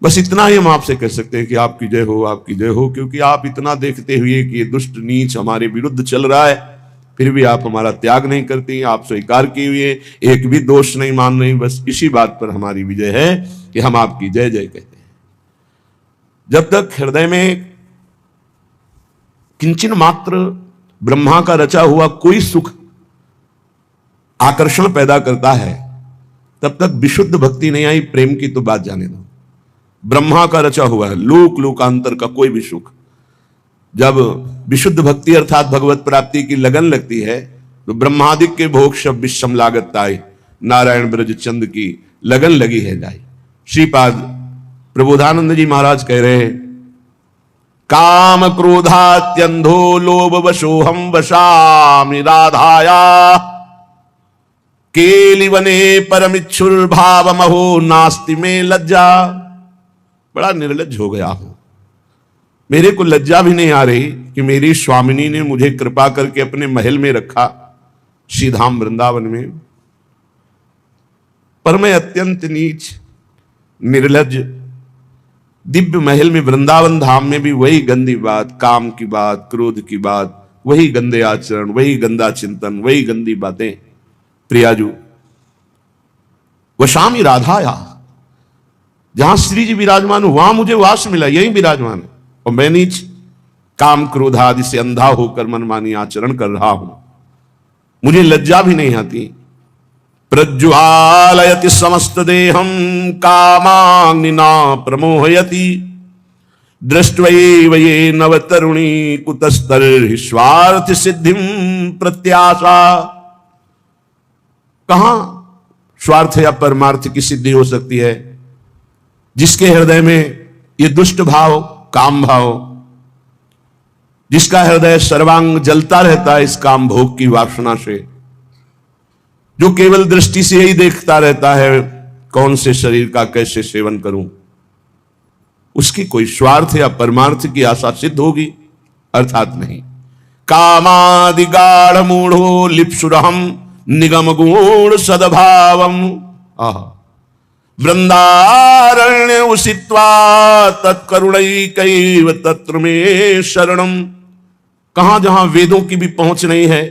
बस इतना ही हम आपसे कह सकते हैं कि आपकी जय हो, आपकी जय हो, क्योंकि आप इतना देखते हुए कि ये दुष्ट नीच हमारे विरुद्ध चल रहा है, फिर भी आप हमारा त्याग नहीं करती, आप स्वीकार किए हुए एक भी दोष नहीं मान रही। बस इसी बात पर हमारी विजय है कि हम आपकी जय जय कहते हैं। जब तक हृदय में किंचन मात्र ब्रह्मा का रचा हुआ कोई सुख आकर्षण पैदा करता है, तब तक विशुद्ध भक्ति नहीं आई। प्रेम की तो बात जाने दो, ब्रह्मा का रचा हुआ है लोक लोकांतर का कोई भी सुख। जब विशुद्ध भक्ति अर्थात भगवत प्राप्ति की लगन लगती है तो ब्रह्मादिक के भोग शब्द विषम लागत ताई, नारायण ब्रज चंद की लगन लगी है जाई। श्रीपाद प्रबोधानंद जी महाराज कह रहे हैं, काम क्रोधात्यंधो लोभ वशोहम वशामि राधाया, केलिवने परमिच्छुर भाव महो नास्ति में लज्जा। बड़ा निर्लज्ज हो गया हूं, मेरे को लज्जा भी नहीं आ रही कि मेरी स्वामिनी ने मुझे कृपा करके अपने महल में रखा श्रीधाम वृंदावन में, पर मैं अत्यंत नीच निर्लज्ज दिव्य महल में वृंदावन धाम में भी वही गंदी बात, काम की बात, क्रोध की बात, वही गंदे आचरण, वही गंदा चिंतन, वही गंदी बातें। प्रियाजू वशामी राधाया, जहां श्री जी विराजमान हो वहां मुझे वास मिला, यही विराजमान है, और मैं नीच काम क्रोध आदि से अंधा होकर मनमानी आचरण कर रहा हूं, मुझे लज्जा भी नहीं आती। प्रज्वालयति समस्त देहम कामाग्निना प्रमोहयति, दृष्ट्वैव ये नवतरुणी कुतस्तर स्वार्थ सिद्धिम प्रत्याशा। कहां स्वार्थ या परमार्थ की सिद्धि हो सकती है? जिसके हृदय में ये दुष्ट भाव, काम भाव, जिसका हृदय सर्वांग जलता रहता है इस काम भोग की वासना से, जो केवल दृष्टि से यही देखता रहता है कौन से शरीर का कैसे सेवन करूं, उसकी कोई स्वार्थ या परमार्थ की आशा सिद्ध होगी? अर्थात नहीं। कामादि गाढ़ मूढ़ो लिप्सुरहम निगम गुण सद्भावम, वृंदारण्य उषित्वा तत्करुणैकैव तत्र में शरणम। कहां जहां वेदों की भी पहुंच नहीं है,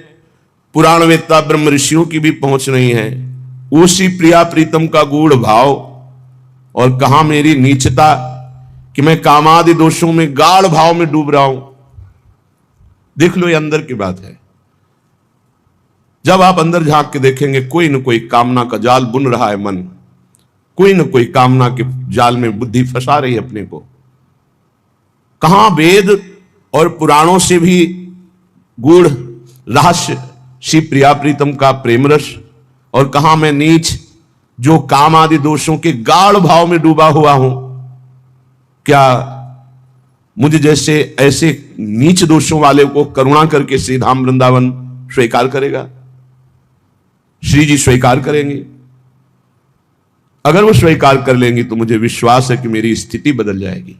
पुराण वेत्ता ब्रह्म ऋषियों की भी पहुंच नहीं है, उसी प्रिया प्रीतम का गूढ़ भाव, और कहां मेरी नीचता कि मैं कामादि दोषों में गाढ़ भाव में डूब रहा हूं। देख लो, ये अंदर की बात है। जब आप अंदर झांक के देखेंगे, कोई न कोई कामना का जाल बुन रहा है मन, कोई न कोई कामना के जाल में बुद्धि फंसा रही है अपने को। कहां वेद और पुराणों से भी गूढ़ रहस्य श्री प्रिया प्रीतम का प्रेम रस, और कहां मैं नीच जो काम आदि दोषों के गाढ़ भाव में डूबा हुआ हूं। क्या मुझे जैसे ऐसे नीच दोषों वाले को करुणा करके श्री धाम वृंदावन स्वीकार करेगा? श्री जी स्वीकार करेंगे? अगर वो स्वीकार कर लेंगी तो मुझे विश्वास है कि मेरी स्थिति बदल जाएगी।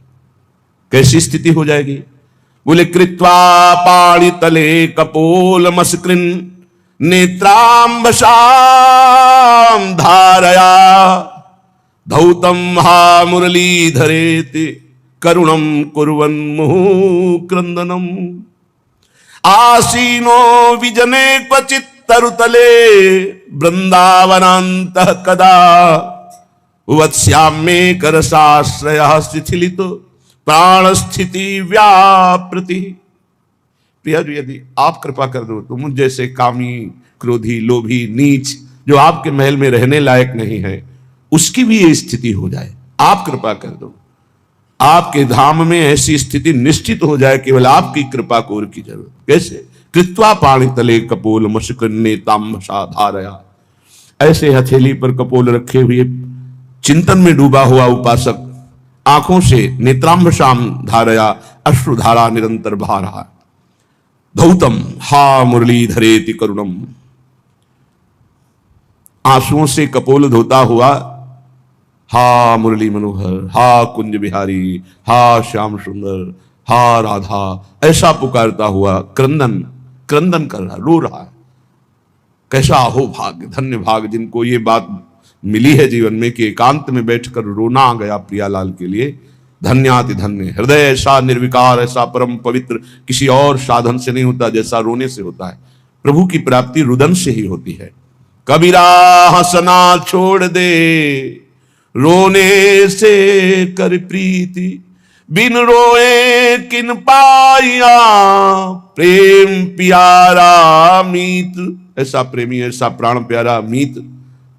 कैसी स्थिति हो जाएगी? बोले, कृत्वा पाणि तले कपोल मस्कृन नेत्रांबशाम धारया, धौतम हा मुरली धरेति करुणम कुर्वन् मुहुः क्रंदनम। आसीनो विजने क्वचित् तरुतले वृंदावनान्तः कदा, वत्स्याम्ये करसाश्रयः शिथिलितो प्राण स्थिति व्यापृति। प्रिया जी, यदि आप कृपा कर दो तो मुझ जैसे कामी, क्रोधी, लोभी, नीच जो आपके महल में रहने लायक नहीं है, उसकी भी ये स्थिति हो जाए। आप कृपा कर दो, आपके धाम में ऐसी स्थिति निश्चित हो जाए, केवल आपकी कृपा को और की जरूरत। कैसे? कृत्वा पाणि तले कपोल मुष्कृन्ने ताम्बसा धारया। ऐसे हथेली पर कपोल रखे हुए चिंतन में डूबा हुआ उपासक आंखों से नेत्रांबशाम धारया, अश्रुधारा निरंतर बहा रहा। धौतम हा मुरली धरेति करुणम। आंसुओं से कपोल धोता हुआ, हा मुरली मनोहर, हा कुंज बिहारी, हा श्याम सुंदर, हा राधा, ऐसा पुकारता हुआ क्रंदन क्रंदन कर रहा, रो रहा है। कैसा अहो भाग्य, धन्य भाग जिनको ये बात मिली है जीवन में कि एकांत में बैठकर रोना आ गया प्रियालाल के लिए। धन्याति धन्य। हृदय ऐसा निर्विकार, ऐसा परम पवित्र किसी और साधन से नहीं होता जैसा रोने से होता है। प्रभु की प्राप्ति रुदन से ही होती है। कबीरा हंसना छोड़ दे, रोने से कर प्रीति, बिन रोए किन पाया, प्रेम प्यारा मीत। ऐसा प्रेमी, ऐसा प्राण प्यारा मीत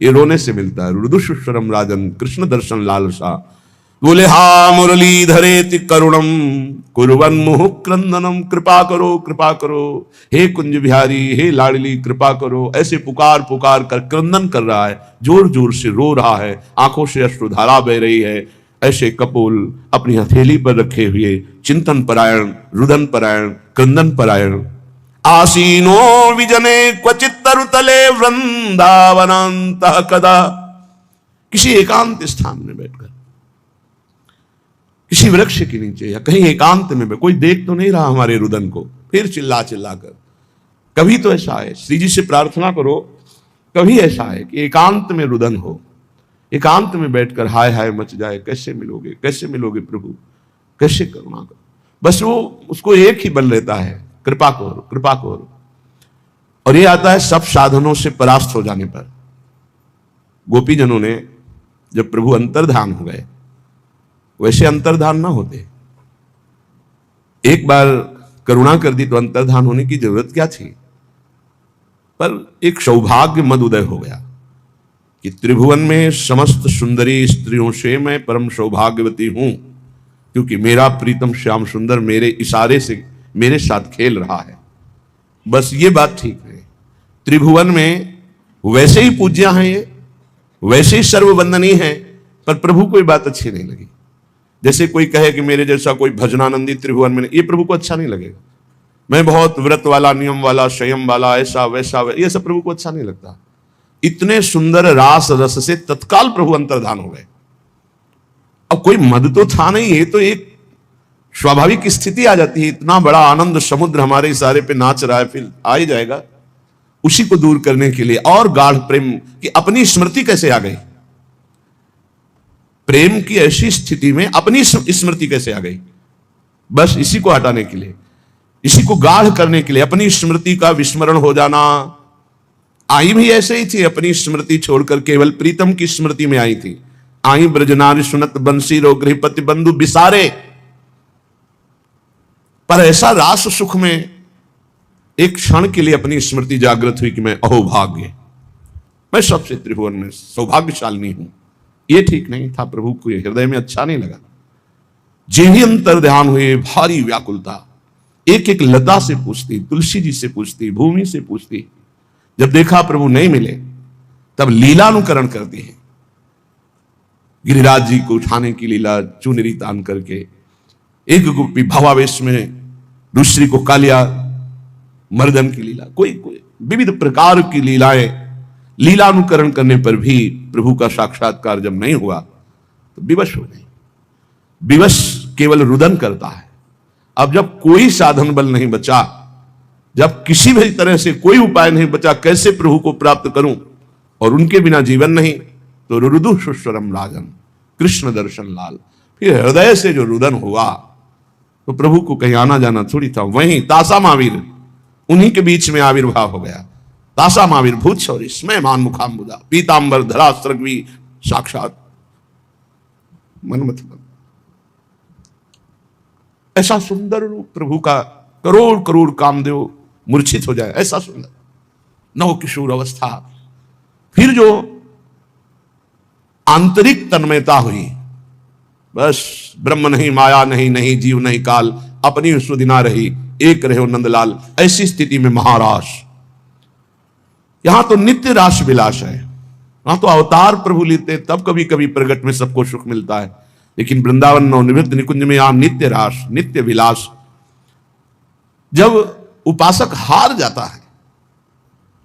ये रोने से मिलता है। रुदुषुश्वरम राजन कृष्ण दर्शन लालसा। बोले हा मुरली धरेति करुणम कुरुवन मुहु क्रंदनम। कृपा करो, कृपा करो हे कुंज बिहारी, हे लाडली कृपा करो। ऐसे पुकार पुकार कर क्रंदन कर रहा है, जोर जोर से रो रहा है, आंखों से अश्रुधारा बह रही है। ऐसे कपोल अपनी हथेली पर रखे हुए चिंतन परायण, रुदन परायण, क्रंदन परायण। आसीनो विजने क्वचित तरुतले वृंदावनांत कदा। किसी एकांत स्थान में बैठकर, किसी वृक्ष के नीचे या कहीं एकांत में, कोई देख तो नहीं रहा हमारे रुदन को, फिर चिल्ला चिल्ला कर। कभी तो ऐसा है, श्री जी से प्रार्थना करो, कभी ऐसा है कि एकांत में रुदन हो, एकांत में बैठकर हाय हाय मच जाए, कैसे मिलोगे, कैसे मिलोगे प्रभु, कैसे करुणा करो। बस वो उसको एक ही बल रहता है, कृपा करो, कृपा करो। और ये आता है सब साधनों से परास्त हो जाने पर। गोपीजनों ने जब प्रभु अंतर्धान हो गए, वैसे अंतर्धान ना होते, एक बार करुणा कर दी तो अंतर्धान होने की जरूरत क्या थी। पर एक सौभाग्य मद उदय हो गया कि त्रिभुवन में समस्त सुंदरी स्त्रियों से मैं परम सौभाग्यवती हूं, क्योंकि मेरा प्रीतम श्याम सुंदर मेरे इशारे से मेरे साथ खेल रहा है। बस ये बात ठीक है। त्रिभुवन में वैसे ही पूज्य हैं ये, वैसे ही सर्ववंदनीय है, पर प्रभु को ये बात अच्छी नहीं लगी। जैसे कोई कहे कि मेरे जैसा कोई भजनानंदी त्रिभुवन में नहीं, ये प्रभु को अच्छा नहीं लगेगा। मैं बहुत व्रत वाला, नियम वाला, संयम वाला, ऐसा वैसा, ये सब प्रभु को अच्छा नहीं लगता। इतने सुंदर रास रस से तत्काल प्रभु अंतर्धान हो गए। अब कोई मद तो था नहीं, ये तो एक स्वाभाविक स्थिति आ जाती है। इतना बड़ा आनंद समुद्र हमारे इशारे पे नाच रहा है, फिर आ ही जाएगा। उसी को दूर करने के लिए और गाढ़ प्रेम की अपनी स्मृति कैसे आ गई, प्रेम की ऐसी स्थिति में अपनी स्मृति कैसे आ गई। बस इसी को हटाने के लिए, इसी को गाढ़ करने के लिए अपनी स्मृति का विस्मरण हो जाना। आई भी ऐसे ही थी, अपनी स्मृति छोड़कर केवल प्रीतम की स्मृति में आई थी। आई ब्रजनारी सुनत बंसी रो गृहपति बंधु बिसारे। पर ऐसा रास सुख में एक क्षण के लिए अपनी स्मृति जागृत हुई कि मैं अहोभाग्य, मैं सबसे त्रिभुवन में सौभाग्यशालिनी हूं। ये ठीक नहीं था, प्रभु को हृदय में अच्छा नहीं लगा। जे ही अंतर ध्यान हुए, भारी व्याकुलता, एक एक लता से पूछती, तुलसी जी से पूछती, भूमि से पूछती। जब देखा प्रभु नहीं मिले, तब लीलानुकरण करती है। गिरिराज जी को उठाने की लीला, चुनरी तान करके, एक गोपी भावावेश में, दूसरी को कालिया मर्दन की लीला, कोई कोई विविध प्रकार की लीलाएं। लीलानुकरण करने पर भी प्रभु का साक्षात्कार जब नहीं हुआ तो विवश हो गई। विवश केवल रुदन करता है। अब जब कोई साधन बल नहीं बचा, जब किसी भी तरह से कोई उपाय नहीं बचा, कैसे प्रभु को प्राप्त करूं, और उनके बिना जीवन नहीं, तो रुदु सुस्वरम राजन कृष्ण दर्शन लाल। फिर हृदय से जो रुदन हुआ तो प्रभु को कहीं आना जाना थोड़ी था। वहीं तासा महावीर, उन्हीं के बीच में आविर्भाव हो गया। तासा महावीर भूत शौरी स्मय मान मुखाम्बुदा पीतांबर धरा सर्गवी साक्षात मनमथ। ऐसा सुंदर रूप प्रभु का, करोड़ करोड़ कामदेव मूर्छित हो जाए, ऐसा सुंदर नव किशोर अवस्था। फिर जो आंतरिक तन्मयता हुई, बस ब्रह्म नहीं, माया नहीं, नहीं जीव नहीं काल, अपनी सुदिना रही, एक रहे नंदलाल। ऐसी स्थिति में महारास, यहां तो नित्य रास विलास है। वहां तो अवतार प्रभु लेते, तब कभी कभी प्रगट में सबको सुख मिलता है, लेकिन वृंदावन नवनिवृत्त निकुंज में यहां नित्य रास, नित्य विलास। जब उपासक हार जाता है,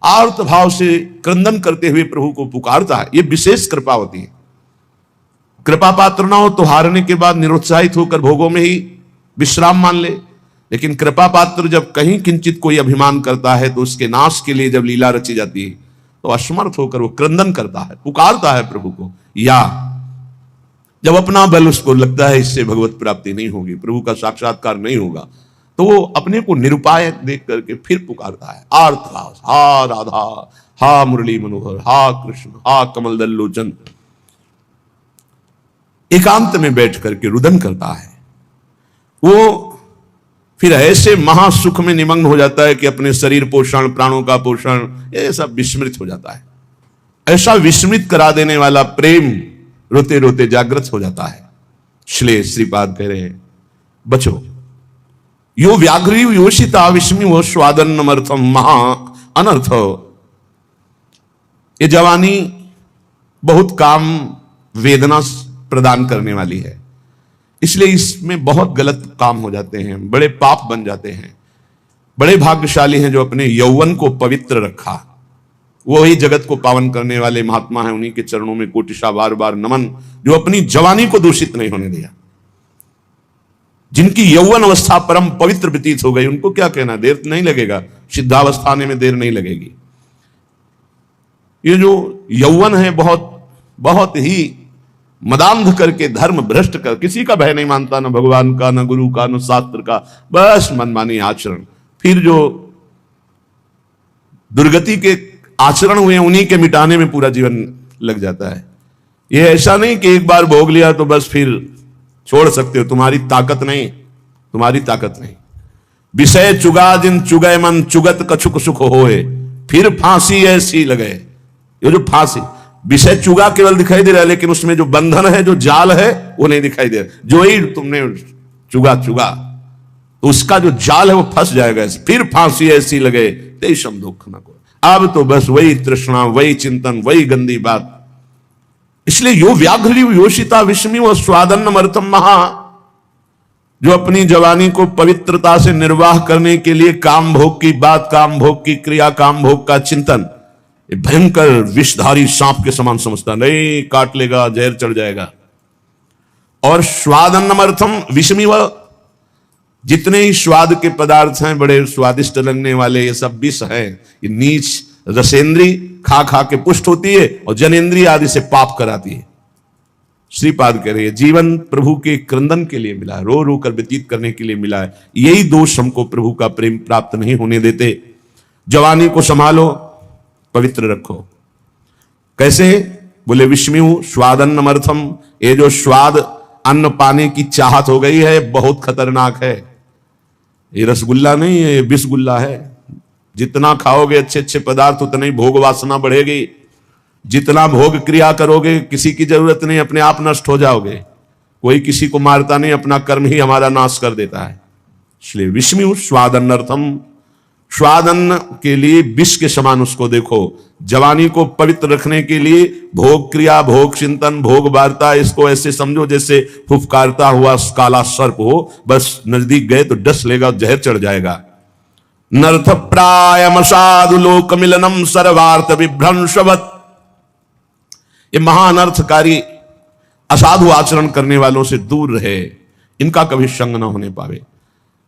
आर्त भाव से क्रंदन करते हुए प्रभु को पुकारता है, यह विशेष कृपा होती है। कृपा पात्र ना हो तो हारने के बाद निरुत्साहित होकर भोगों में ही विश्राम मान ले। लेकिन कृपा पात्र जब कहीं किंचित कोई अभिमान करता है, तो उसके नाश के लिए जब लीला रची जाती है, तो असमर्थ होकर वो क्रंदन करता है, पुकारता है प्रभु को। या जब अपना बल उसको लगता है इससे भगवत प्राप्ति नहीं होगी, प्रभु का साक्षात्कार नहीं होगा, तो वो अपने को निरुपाय देख करके फिर पुकारता है आर्तनाद, हा राधा, हा मुरली मनोहर, हा कृष्ण, हा कमल दल लोचन। एकांत में बैठ करके रुदन करता है। वो फिर ऐसे महासुख में निमग्न हो जाता है कि अपने शरीर पोषण, प्राणों का पोषण, ये सब विस्मृत हो जाता है। ऐसा विस्मृत करा देने वाला प्रेम रोते रोते जागृत हो जाता है। इसलिए श्रीपाद कह रहे हैं, बचो यो व्याघ्री योषिता विस्मी वो स्वादन्नमर्थम महा अनर्थ। ये जवानी बहुत काम वेदना प्रदान करने वाली है, इसलिए इसमें बहुत गलत काम हो जाते हैं, बड़े पाप बन जाते हैं। बड़े भाग्यशाली हैं जो अपने यौवन को पवित्र रखा। वो ही जगत को पावन करने वाले महात्मा हैं, उन्हीं के चरणों में कोटिशा बार बार नमन, जो अपनी जवानी को दूषित नहीं होने दिया। जिनकी यौवन अवस्था परम पवित्र व्यतीत हो गई, उनको क्या कहना, देर नहीं लगेगा, सिद्धावस्था आने में देर नहीं लगेगी। ये जो यौवन है बहुत बहुत ही मदांध करके, धर्म भ्रष्ट कर, किसी का भय नहीं मानता, न भगवान का, न गुरु का, न शास्त्र का, बस मनमानी आचरण। फिर जो दुर्गति के आचरण हुए उन्हीं के मिटाने में पूरा जीवन लग जाता है। ये ऐसा नहीं कि एक बार भोग लिया तो बस फिर छोड़ सकते हो, तुम्हारी ताकत नहीं, तुम्हारी ताकत नहीं। विषय चुगा जिन चुगय मन, चुगत कछुक सुख होए, फिर फांसी ऐसी लगे। ये जो फांसी, विषय चुगा केवल दिखाई दे रहा है, लेकिन उसमें जो बंधन है, जो जाल है, वो नहीं दिखाई दे रहा। जो ही तुमने चुगा तो उसका जो जाल है वो फंस जाएगा। फिर फांसी ऐसी लगे तेषम दुख न को। अब तो बस वही तृष्णा, वही चिंतन, वही गंदी बात। इसलिए यो व्याघ्री योषिता विस्मी व स्वादन्नमर्थम महा, जो अपनी जवानी को पवित्रता से निर्वाह करने के लिए काम भोग की बात, काम भोग की क्रिया, काम भोग का चिंतन भयंकर विषधारी सांप के समान समझता, नहीं काट लेगा, जहर चढ़ जाएगा। और स्वादन्नमर्थम विषमी व, जितने ही स्वाद के पदार्थ हैं बड़े स्वादिष्ट लगने वाले, ये सब विष हैं। ये नीच रसेंद्री खा खा के पुष्ट होती है और जनेन्द्रिय आदि से पाप कराती है। श्रीपाद कह रहे हैं, जीवन प्रभु के क्रंदन के लिए मिला है, रो रो कर व्यतीत करने के लिए मिला है। यही दोष हमको प्रभु का प्रेम प्राप्त नहीं होने देते। जवानी को संभालो, पवित्र रखो। कैसे? बोले विस्म्यु स्वादन्नमर्थम। ये जो स्वाद, अन्न पाने की चाहत हो गई है, बहुत खतरनाक है। ये रसगुल्ला नहीं है, ये विषगुल्ला है। जितना खाओगे अच्छे अच्छे पदार्थ, उतना ही भोग वासना बढ़ेगी। जितना भोग क्रिया करोगे, किसी की जरूरत नहीं, अपने आप नष्ट हो जाओगे। कोई किसी को मारता नहीं, अपना कर्म ही हमारा नाश कर देता है। इसलिए विस्म्यु स्वादन्नर्थम, स्वादन्न के लिए विष के समान उसको देखो। जवानी को पवित्र रखने के लिए भोग क्रिया, भोग चिंतन, भोग वार्ता, इसको ऐसे समझो जैसे फुफकारता हुआ काला सर्प हो, बस नजदीक गए तो डस लेगा, जहर चढ़ जाएगा। नर्थ प्रायम साधु लोक मिलनम सर्वार्थ विभ्रंशवत। ये महाअनर्थकारी असाधु आचरण करने वालों से दूर रहे, इनका कभी संग न होने पावे।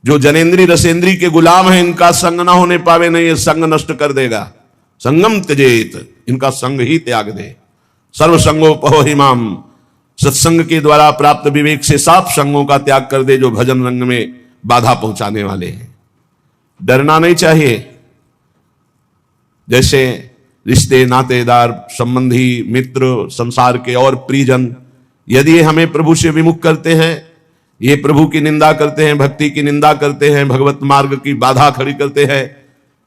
जो जनेन्द्री रसेंद्री के गुलाम हैं, इनका संग ना होने पावे, नहीं, ये संग नष्ट कर देगा। संगम त्यजेत, इनका संग ही त्याग दे। सर्व संगोपहो हिमाम, सत्संग के द्वारा प्राप्त विवेक से साफ संगों का त्याग कर दे, जो भजन रंग में बाधा पहुंचाने वाले हैं। डरना नहीं चाहिए। जैसे रिश्ते, नातेदार, संबंधी, मित्र, संसार के और प्रियजन यदि हमें प्रभु से विमुख करते हैं, ये प्रभु की निंदा करते हैं, भक्ति की निंदा करते हैं, भगवत मार्ग की बाधा खड़ी करते हैं,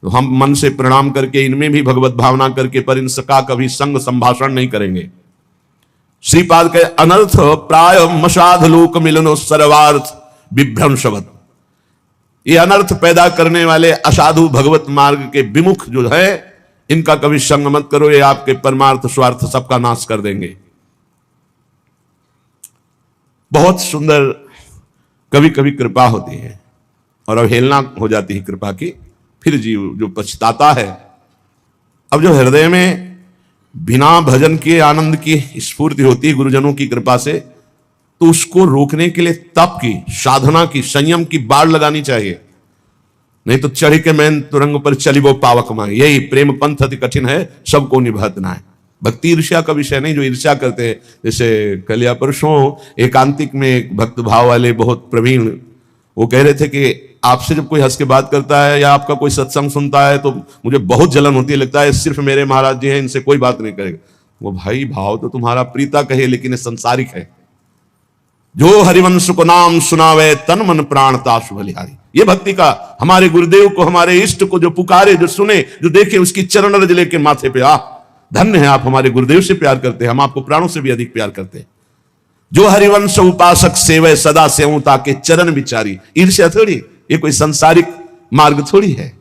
तो हम मन से प्रणाम करके इनमें भी भगवत भावना करके पर इनका कभी संग संभाषण नहीं करेंगे। श्रीपाद के अनर्थ प्राय मसाध लोक मिलनो सर्वार्थ विभ्रंशवत। ये अनर्थ पैदा करने वाले असाधु भगवत मार्ग के विमुख जो है, इनका कभी संग मत करो, ये आपके परमार्थ स्वार्थ सबका नाश कर देंगे। बहुत सुंदर कभी कभी कृपा होती है और अवहेलना हो जाती है कृपा की। फिर जीव जो पछताता है, अब जो हृदय में बिना भजन के आनंद की स्फूर्ति होती है गुरुजनों की कृपा से, तो उसको रोकने के लिए तप की, साधना की, संयम की बाढ़ लगानी चाहिए। नहीं तो चढ़ी के मैन तुरंग पर चली वो पावक मांगे। यही प्रेम पंथ अति कठिन है, सबको निभत ना है। भक्ति ईर्ष्या का विषय नहीं, जो ईर्ष्या करते हैं। जैसे कल या परसों एकांतिक में एक भक्त भाव वाले बहुत प्रवीण, वो कह रहे थे कि आपसे जब कोई हंस के बात करता है या आपका कोई सत्संग सुनता है तो मुझे बहुत जलन होती है, लगता है सिर्फ मेरे महाराज जी हैं, इनसे कोई बात नहीं करेगा। वो भाई भाव तो तुम्हारा प्रीता कहे, लेकिन ये संसारिक है। जो हरिवंश को नाम सुनावे तन मन प्राण तासु बलिहारी। ये भक्ति का हमारे गुरुदेव को, हमारे इष्ट को जो पुकारे, जो सुने, जो देखे, उसकी चरण रज लेके माथे पे, धन्य है आप हमारे गुरुदेव से प्यार करते हैं, हम आपको प्राणों से भी अधिक प्यार करते हैं। जो हरिवंश उपासक सेवय सदा सेवता के चरण विचारी। ईर्ष्या थोड़ी, ये कोई संसारिक मार्ग थोड़ी है।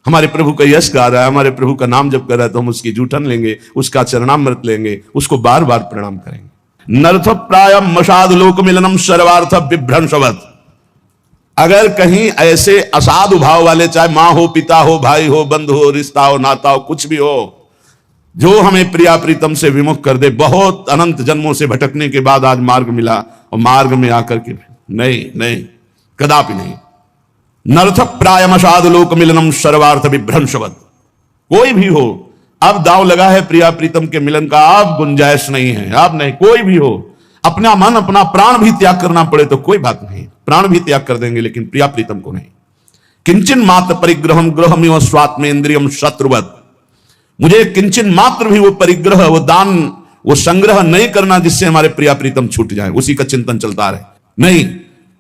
हमारे प्रभु का यश गा रहा है, हमारे प्रभु का नाम जब कर रहा है तो हम उसकी जूठन लेंगे, उसका चरणामृत लेंगे, उसको बार बार प्रणाम करेंगे। नर्थ प्राय मसाद लोक मिलनम सर्वार्थ विभ्रंशवत। अगर कहीं ऐसे असाधु भाव वाले, चाहे मां हो, पिता हो, भाई हो, बंधु हो, रिश्ता हो, नाता हो, कुछ भी हो, जो हमें प्रिया प्रीतम से विमुख कर दे, बहुत अनंत जन्मों से भटकने के बाद आज मार्ग मिला, और मार्ग में आकर के नहीं नहीं, कदापि नहीं। नर्थ प्रायमसाद लोक मिलनम सर्वार्थ विभ्रंशवत। कोई भी हो, अब दांव लगा है प्रिया प्रीतम के मिलन का, अब गुंजाइश नहीं है, अब नहीं। कोई भी हो, अपना मन, अपना प्राण भी त्याग करना पड़े तो कोई बात नहीं, प्राण भी त्याग कर देंगे, लेकिन प्रिया प्रीतम को नहीं। किंचन मात्र परिग्रहम गृहमिव स्वात्मेन्द्रियम शत्रुवत। मुझे किंचन मात्र भी वो परिग्रह, वो दान, वो संग्रह नहीं करना जिससे हमारे प्रिया प्रीतम छूट जाए, उसी का चिंतन चलता रहे। नहीं,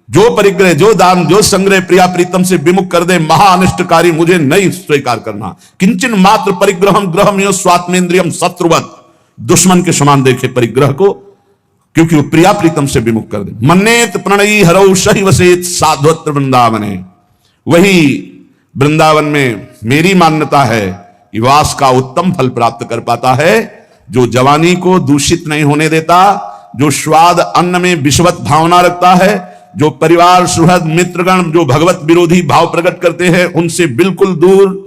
जो परिग्रह, जो दान, जो संग्रह प्रिया प्रीतम से विमुख कर दे, महाअनिष्टकारी, मुझे नहीं स्वीकार करना। किंचन मात्र परिग्रहम गृहमिव स्वात्मेन्द्रियम शत्रुवत। दुश्मन के समान देखे परिग्रह को, क्योंकि वो प्रिया प्रीतम से विमुख कर दे। मन्नेत प्रणयी हरौ सहि वसेत साध्वत्र वृंदावने। वही वृंदावन में मेरी मान्यता है कि वास का उत्तम फल प्राप्त कर पाता है, जो जवानी को दूषित नहीं होने देता, जो स्वाद अन्न में विषवत भावना रखता है, जो परिवार सुहृद मित्रगण जो भगवत विरोधी भाव प्रकट करते हैं उनसे बिल्कुल दूर,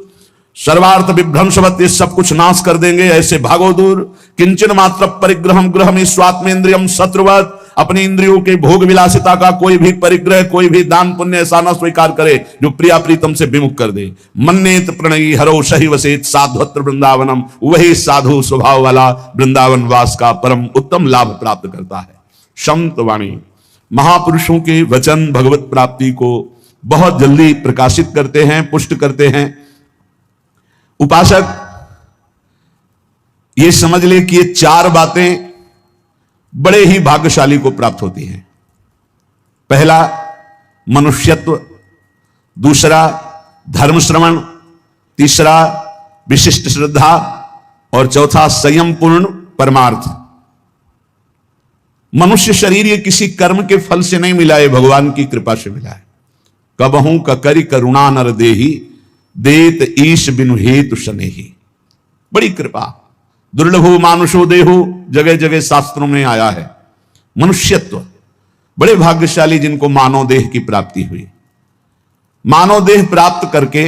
सर्वार्थ विभ्रंशवत, ये सब कुछ नाश कर देंगे, ऐसे भागो दूर। किंचन मात्र परिग्रहम गृहम स्वात्मेन्द्रियम शत्रुवत। अपनी इंद्रियों के भोग विलासिता का कोई भी परिग्रह, कोई भी दान पुण्य ऐसा न स्वीकार करे जो प्रिया प्रीतम से विमुख कर दे। मन्नेत प्रणयी हरौ सहि वसेत साध्वत्र वृंदावनम। वही साधु स्वभाव वाला वृंदावन वास का परम उत्तम लाभ प्राप्त करता है। संत वाणी, महापुरुषों के वचन भगवत प्राप्ति को बहुत जल्दी प्रकाशित करते हैं, पुष्ट करते हैं। उपासक ये समझ ले कि ये चार बातें बड़े ही भाग्यशाली को प्राप्त होती हैं। पहला मनुष्यत्व, दूसरा धर्म श्रवण, तीसरा विशिष्ट श्रद्धा, और चौथा संयम पूर्ण परमार्थ। मनुष्य शरीर ये किसी कर्म के फल से नहीं मिला है, भगवान की कृपा से मिला है। कबहू ककरि करुणा नर देही, देत ईश बिनु हेतु सनेही। बड़ी कृपा, दुर्लभो मानुषो देहो, जगह जगह शास्त्रों में आया है। मनुष्यत्व, बड़े भाग्यशाली जिनको मानव देह की प्राप्ति हुई। मानव देह प्राप्त करके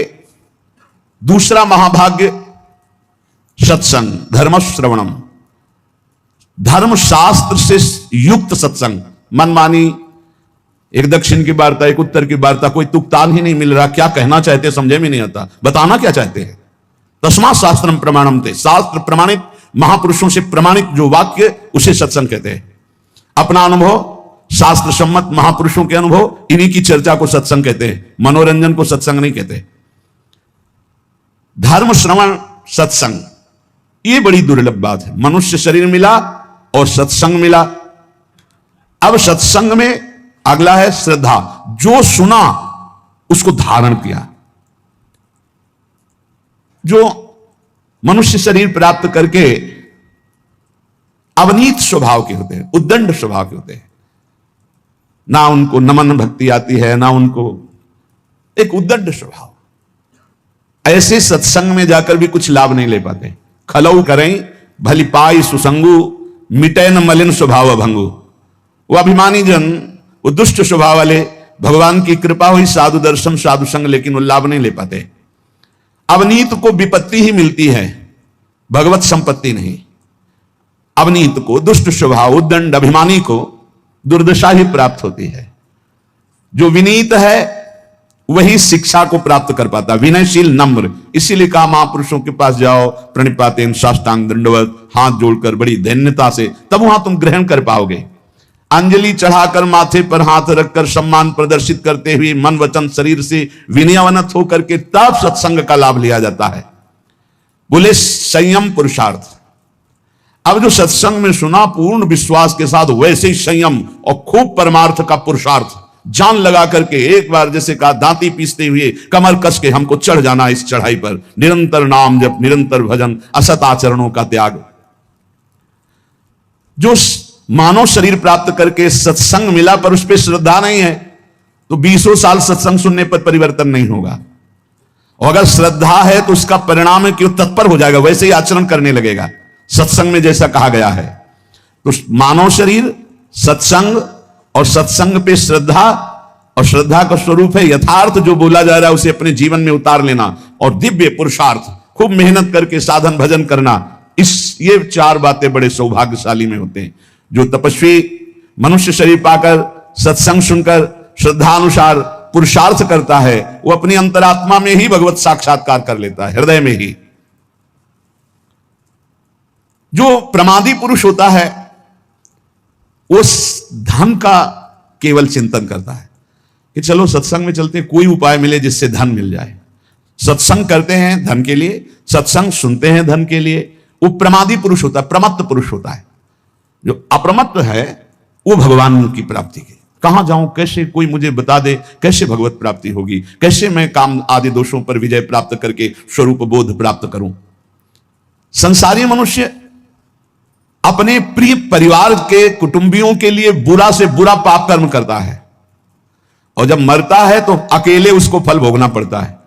दूसरा महाभाग्य सत्संग, धर्म श्रवणम, धर्म शास्त्र से युक्त सत्संग। मनमानी, एक दक्षिण की वार्ता, एक उत्तर की वार्ता, कोई तुकतान ही नहीं मिल रहा, क्या कहना चाहते समझे में नहीं आता, बताना क्या चाहते हैं। तस्मात् शास्त्रम प्रमाणम थे, शास्त्र प्रमाणित, महापुरुषों से प्रमाणित जो वाक्य, उसे सत्संग कहते हैं। अपना अनुभव, शास्त्र सम्मत महापुरुषों के अनुभव, इन्हीं की चर्चा को सत्संग कहते हैं, मनोरंजन को सत्संग नहीं कहते। धर्म श्रवण सत्संग, ये बड़ी दुर्लभ बात है। मनुष्य शरीर मिला और सत्संग मिला। अब सत्संग में अगला है श्रद्धा, जो सुना उसको धारण किया। जो मनुष्य शरीर प्राप्त करके अवनीत स्वभाव के होते हैं, उद्दंड स्वभाव के होते हैं, ना उनको नमन भक्ति आती है, ना उनको, एक उद्दंड स्वभाव, ऐसे सत्संग में जाकर भी कुछ लाभ नहीं ले पाते। खलऊ करें भली पाई सुसंगु, मिटे न मलिन स्वभाव भंगु। वो अभिमानी जन, वो दुष्ट स्वभाव वाले, भगवान की कृपा हुई, साधु दर्शन साधु संग, लेकिन वो लाभ नहीं ले पाते। अवनीत को विपत्ति ही मिलती है, भगवत संपत्ति नहीं। अवनीत को, दुष्ट स्वभाव, उद्दंड अभिमानी को दुर्दशा ही प्राप्त होती है। जो विनीत है वही शिक्षा को प्राप्त कर पाता, विनयशील नम्र। इसीलिए कहा महापुरुषों के पास जाओ, प्रणिपातेन साष्टांग दंडवत, हाथ जोड़कर बड़ी दैन्यता से, तब वहां तुम ग्रहण कर पाओगे। अंजलि चढ़ाकर, माथे पर हाथ रखकर, सम्मान प्रदर्शित करते हुए मन वचन शरीर से विनयावनत होकर के तब सत्संग का लाभ लिया जाता है। बोले संयम पुरुषार्थ। अब जो सत्संग में सुना पूर्ण विश्वास के साथ, वैसे ही संयम और खूब परमार्थ का पुरुषार्थ जान लगा करके, एक बार जैसे कहा दांती पीसते हुए कमर कस के हमको चढ़ जाना इस चढ़ाई पर। निरंतर नाम जप, निरंतर भजन, असत आचरणों का त्याग। जो मानव शरीर प्राप्त करके सत्संग मिला पर उस पर श्रद्धा नहीं है, तो 20 साल सत्संग सुनने पर परिवर्तन नहीं होगा। और अगर श्रद्धा है तो उसका परिणाम है कि वो तत्पर हो जाएगा, वैसे ही आचरण करने लगेगा, सत्संग में जैसा कहा गया है। तो मानव शरीर, सत्संग और सत्संग पे श्रद्धा, और श्रद्धा का स्वरूप है यथार्थ जो बोला जा रहा है उसे अपने जीवन में उतार लेना, और दिव्य पुरुषार्थ खूब मेहनत करके साधन भजन करना। ये 4 बातें बड़े सौभाग्यशाली में होते हैं। जो तपस्वी मनुष्य शरीर पाकर सत्संग सुनकर श्रद्धानुसार पुरुषार्थ करता है, वो अपनी अंतरात्मा में ही भगवत साक्षात्कार कर लेता है, हृदय में ही। जो प्रमादी पुरुष होता है उस धन का केवल चिंतन करता है कि चलो सत्संग में चलते, कोई उपाय मिले जिससे धन मिल जाए। सत्संग करते हैं धन के लिए, सत्संग सुनते हैं धन के लिए। वो प्रमादी पुरुष होता है, प्रमत्त पुरुष होता है। जो अप्रमत्त है वो भगवान की प्राप्ति की, कहां जाऊं, कैसे कोई मुझे बता दे, कैसे भगवत प्राप्ति होगी, कैसे मैं काम आदि दोषों पर विजय प्राप्त करके स्वरूप बोध प्राप्त करूं। संसारी मनुष्य अपने प्रिय परिवार के कुटुंबियों के लिए बुरा से बुरा पाप कर्म करता है, और जब मरता है तो अकेले उसको फल भोगना पड़ता है।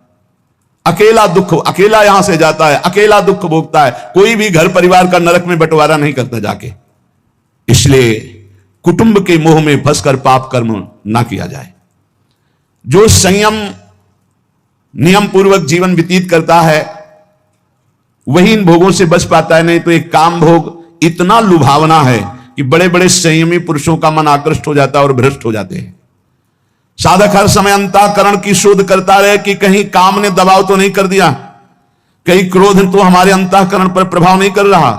अकेला दुख, अकेला यहां से जाता है, अकेला दुख भोगता है। कोई भी घर परिवार का नरक में बंटवारा नहीं करता जाके। इसलिए कुटुंब के मोह में फंसकर पाप कर्म ना किया जाए। जो संयम नियम पूर्वक जीवन व्यतीत करता है वही इन भोगों से बच पाता है। नहीं तो एक काम भोग इतना लुभावना है कि बड़े बड़े संयमी पुरुषों का मन आकृष्ट हो जाता है और भ्रष्ट हो जाते हैं। साधक हर समय अंतःकरण की शोध करता रहे कि कहीं काम ने दबाव तो नहीं कर दिया, कहीं क्रोध तो हमारे अंतःकरण पर प्रभाव नहीं कर रहा,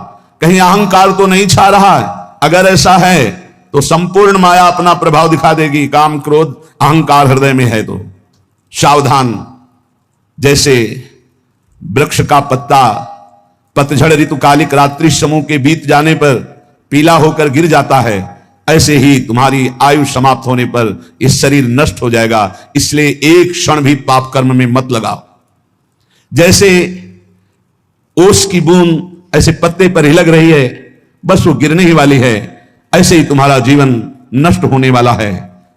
कहीं अहंकार तो नहीं छा रहा है। अगर ऐसा है तो संपूर्ण माया अपना प्रभाव दिखा देगी। काम क्रोध अहंकार हृदय में है तो सावधान। जैसे वृक्ष का पत्ता पतझड़ ऋतुकालिक रात्रि समूह के बीत जाने पर पीला होकर गिर जाता है, ऐसे ही तुम्हारी आयु समाप्त होने पर इस शरीर नष्ट हो जाएगा। इसलिए एक क्षण भी पाप कर्म में मत लगाओ। जैसे ओस की बूंद ऐसे पत्ते पर ही लग रही है, बस वो गिरने ही वाली है, ऐसे ही तुम्हारा जीवन नष्ट होने वाला है।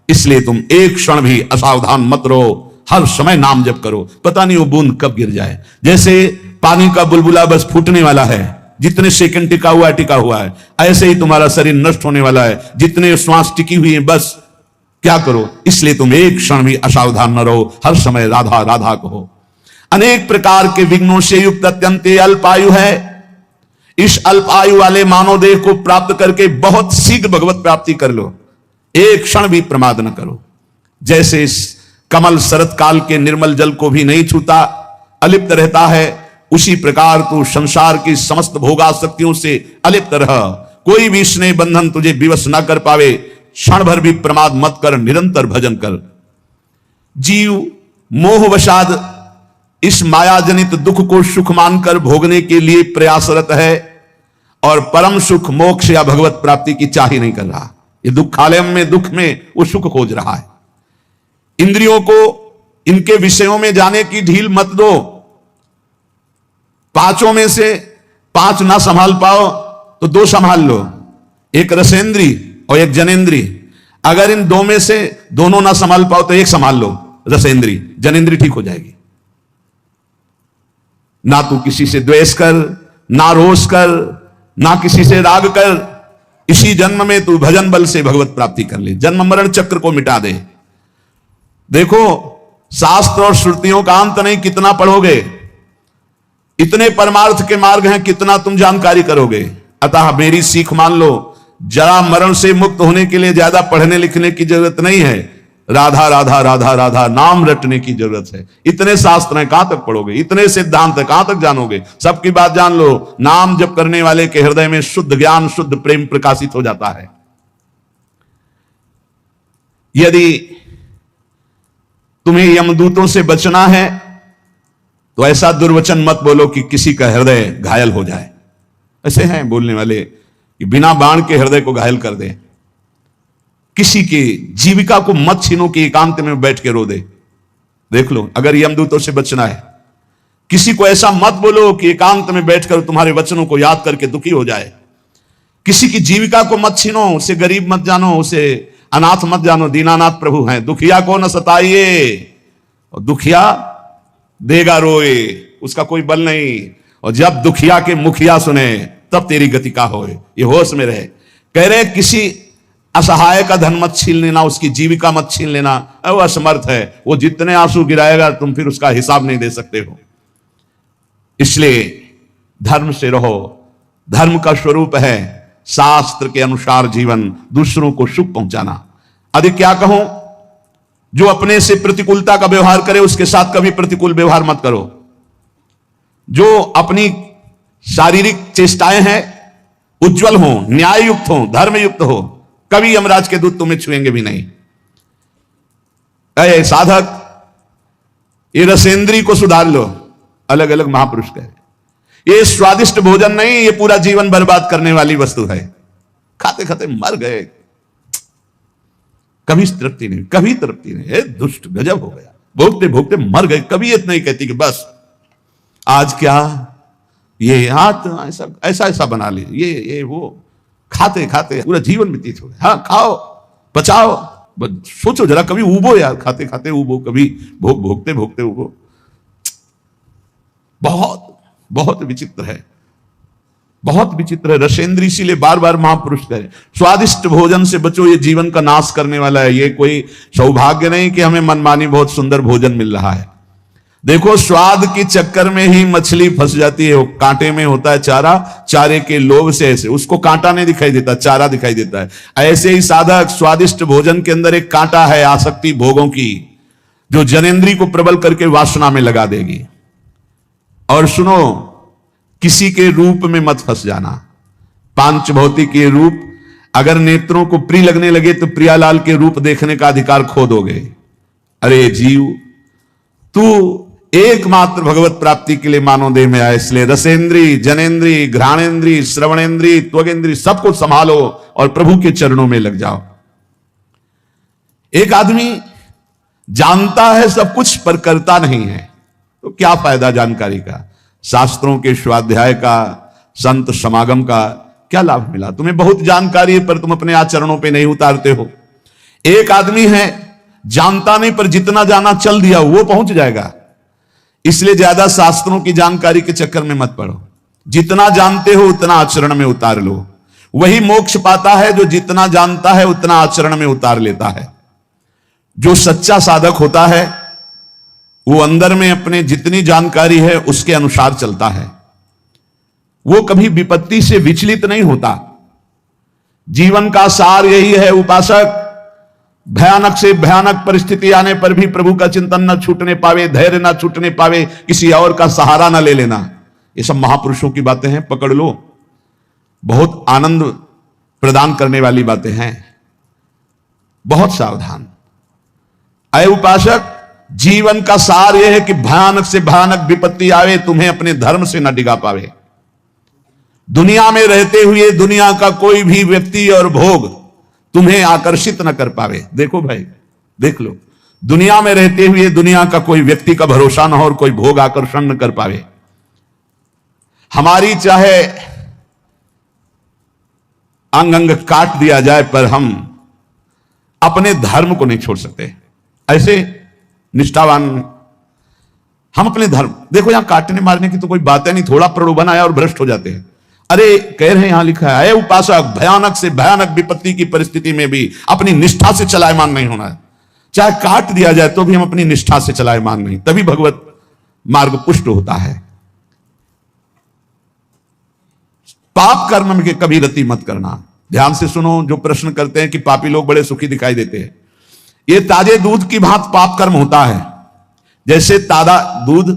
इसलिए तुम एक क्षण भी असावधान मत रहो, हर समय नाम जप करो, पता नहीं वो बूंद कब गिर जाए। जैसे पानी का बुलबुला बस फूटने वाला है, जितने सेकंड टिका हुआ है, ऐसे ही तुम्हारा शरीर नष्ट होने वाला है। जितने श्वास टिकी हुई है, बस क्या करो। इसलिए तुम एक क्षण भी असावधान न रहो, हर समय राधा राधा कहो। अनेक प्रकार के विघ्नों से युक्त अत्यंत अल्प आयु है। इस अल्प आयु वाले मानव देह को प्राप्त करके बहुत शीघ्र भगवत प्राप्ति कर लो, एक क्षण भी प्रमाद न करो। जैसे इस कमल शरत काल के निर्मल जल को भी नहीं छूता, अलिप्त रहता है, उसी प्रकार तू संसार की समस्त भोगासक्तियों से अलिप्त रह। कोई भी स्नेह बंधन तुझे विवश न कर पावे। क्षण भर भी प्रमाद मत कर, निरंतर भजन कर। जीव मोहवशाद इस माया जनित दुख को सुख मानकर भोगने के लिए प्रयासरत है और परम सुख मोक्ष या भगवत प्राप्ति की चाह ही नहीं कर रहा। ये दुखालय में दुख में वो सुख खोज रहा है। इंद्रियों को इनके विषयों में जाने की ढील मत दो। 5 में से 5 ना संभाल पाओ तो 2 संभाल लो, एक रसेंद्री और एक जनेन्द्री। अगर इन 2 में से दोनों ना संभाल पाओ तो एक संभाल लो, रसेंद्री। जनेन्द्री ठीक हो जाएगी। ना तू किसी से द्वेष कर, ना रोष कर, ना किसी से राग कर। इसी जन्म में तू भजन बल से भगवत प्राप्ति कर ले, जन्म मरण चक्र को मिटा दे। देखो शास्त्र और श्रुतियों का अंत नहीं, कितना पढ़ोगे, इतने परमार्थ के मार्ग हैं, कितना तुम जानकारी करोगे। अतः मेरी सीख मान लो, जरा मरण से मुक्त होने के लिए ज्यादा पढ़ने लिखने की जरूरत नहीं है। राधा राधा राधा राधा नाम रटने की जरूरत है। इतने शास्त्र हैं, कहां तक पढ़ोगे? इतने सिद्धांत है, कहां तक जानोगे? सबकी बात जान लो। नाम जप करने वाले के हृदय में शुद्ध ज्ञान, शुद्ध प्रेम प्रकाशित हो जाता है। यदि तुम्हें यमदूतों से बचना है तो ऐसा दुर्वचन मत बोलो कि किसी का हृदय घायल हो जाए। ऐसे हैं बोलने वाले कि बिना बाण के हृदय को घायल कर दें। किसी की जीविका को मत छीनो कि एकांत में बैठ के रो दे। देख लो, अगर यमदूतों से बचना है, किसी को ऐसा मत बोलो कि एकांत में बैठकर तुम्हारे वचनों को याद करके दुखी हो जाए। किसी की जीविका को मत छीनो, उसे गरीब मत जानो, उसे अनाथ मत जानो। दीनानाथ प्रभु हैं। दुखिया को न सताइए, और दुखिया देगा रोए, उसका कोई बल नहीं। और जब दुखिया के मुखिया सुने तब तेरी गति का होए। ये होश में रहे। कह रहे किसी असहाय का धन मत छीन लेना, उसकी जीविका मत छीन लेना। वो असमर्थ है, वो जितने आंसू गिराएगा तुम फिर उसका हिसाब नहीं दे सकते हो। इसलिए धर्म से रहो। धर्म का स्वरूप है शास्त्र के अनुसार जीवन, दूसरों को सुख पहुंचाना। अधिक क्या कहूं, जो अपने से प्रतिकूलता का व्यवहार करे उसके साथ कभी प्रतिकूल व्यवहार मत करो। जो अपनी शारीरिक चेष्टाएं हैं उज्जवल हो, न्याय युक्त हो, धर्म युक्त हो, कभी यमराज के दूत तुम्हें छुएंगे भी नहीं। ऐ साधक, ये रसेंद्री को सुधार लो। अलग अलग महापुरुष कहे ये स्वादिष्ट भोजन नहीं, ये पूरा जीवन बर्बाद करने वाली वस्तु है। खाते खाते मर गए, कभी तृप्ति नहीं, कभी तृप्ति नहीं। दुष्ट गजब हो गया, भोगते भोगते मर गए। कभी इतना नहीं कहती कि बस आज क्या ये हाथ ऐसा ऐसा ऐसा बना ले, ये वो, खाते खाते पूरा जीवन व्यतीत हो गया। हाँ, खाओ बचाओ, सोचो जरा, कभी उबो यार, खाते खाते उबो, कभी भोगते भोगते उबो। बहुत बहुत विचित्र है, बहुत विचित्र है। रसेंद्र इसीलिए बार बार महापुरुष कहे स्वादिष्ट भोजन से बचो, ये जीवन का नाश करने वाला है। ये कोई सौभाग्य नहीं कि हमें मनमानी बहुत सुंदर भोजन मिल रहा है। देखो, स्वाद के चक्कर में ही मछली फंस जाती है। वो कांटे में होता है चारा, चारे के लोभ से ऐसे उसको कांटा नहीं दिखाई देता, चारा दिखाई देता है। ऐसे ही साधक स्वादिष्ट भोजन के अंदर एक कांटा है, आसक्ति भोगों की, जो जनेंद्री को प्रबल करके वासना में लगा देगी। और सुनो, किसी के रूप में मत फंस जाना। पांच भौतिक ये रूप अगर नेत्रों को प्रिय लगने लगे तो प्रियालाल के रूप देखने का अधिकार खो दोगे। अरे जीव, तू एकमात्र भगवत प्राप्ति के लिए मानव देह में आए। इसलिए रसेंद्री, जनेन्द्री, घ्राणेन्द्री, श्रवणेन्द्री, त्वगेन्द्री सब कुछ संभालो और प्रभु के चरणों में लग जाओ। एक आदमी जानता है सब कुछ पर करता नहीं है, तो क्या फायदा जानकारी का? शास्त्रों के स्वाध्याय का, संत समागम का क्या लाभ मिला? तुम्हें बहुत जानकारी है पर तुम अपने आचरणों पे नहीं उतारते हो। एक आदमी है जानता नहीं पर जितना जाना चल दिया वो पहुंच जाएगा। इसलिए ज्यादा शास्त्रों की जानकारी के चक्कर में मत पड़ो। जितना जानते हो उतना आचरण में उतार लो। वही मोक्ष पाता है जो जितना जानता है उतना आचरण में उतार लेता है। जो सच्चा साधक होता है वो अंदर में अपने जितनी जानकारी है उसके अनुसार चलता है। वो कभी विपत्ति से विचलित नहीं होता। जीवन का सार यही है उपासक, भयानक से भयानक परिस्थिति आने पर भी प्रभु का चिंतन न छूटने पावे, धैर्य न छूटने पावे, किसी और का सहारा न ले लेना। ये सब महापुरुषों की बातें हैं, पकड़ लो। बहुत आनंद प्रदान करने वाली बातें हैं। बहुत सावधान। अय उपासक, जीवन का सार यह है कि भयानक से भयानक विपत्ति आवे, तुम्हें अपने धर्म से न डिगा पावे। दुनिया में रहते हुए दुनिया का कोई भी व्यक्ति और भोग तुम्हें आकर्षित न कर पावे। देखो भाई, देख लो, दुनिया में रहते हुए दुनिया का कोई व्यक्ति का भरोसा न हो और कोई भोग आकर्षण न कर पावे। हमारी चाहे अंग अंग काट दिया जाए पर हम अपने धर्म को नहीं छोड़ सकते। ऐसे निष्ठावान हम अपने धर्म, देखो यहां काटने मारने की तो कोई बात है नहीं, थोड़ा प्रलोभन आया और भ्रष्ट हो जाते हैं। अरे कह रहे हैं, यहां लिखा है उपासक, भयानक से भयानक विपत्ति की परिस्थिति में भी अपनी निष्ठा से चलायमान नहीं होना है। चाहे काट दिया जाए तो भी हम अपनी निष्ठा से चलायमान नहीं, तभी भगवत मार्ग पुष्ट होता है। पाप कर्म में कभी रति मत करना। ध्यान से सुनो, जो प्रश्न करते हैं कि पापी लोग बड़े सुखी दिखाई देते हैं, ये ताजे दूध की भांति पाप कर्म होता है। जैसे ताजा दूध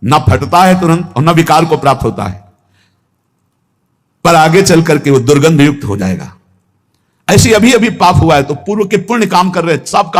न फटता है तुरंत और न विकार को प्राप्त होता है, पर आगे चल करके वो दुर्गंध युक्त हो जाएगा। ऐसे अभी अभी पाप हुआ है तो पूर्व के पुण्य काम कर रहे, सब काम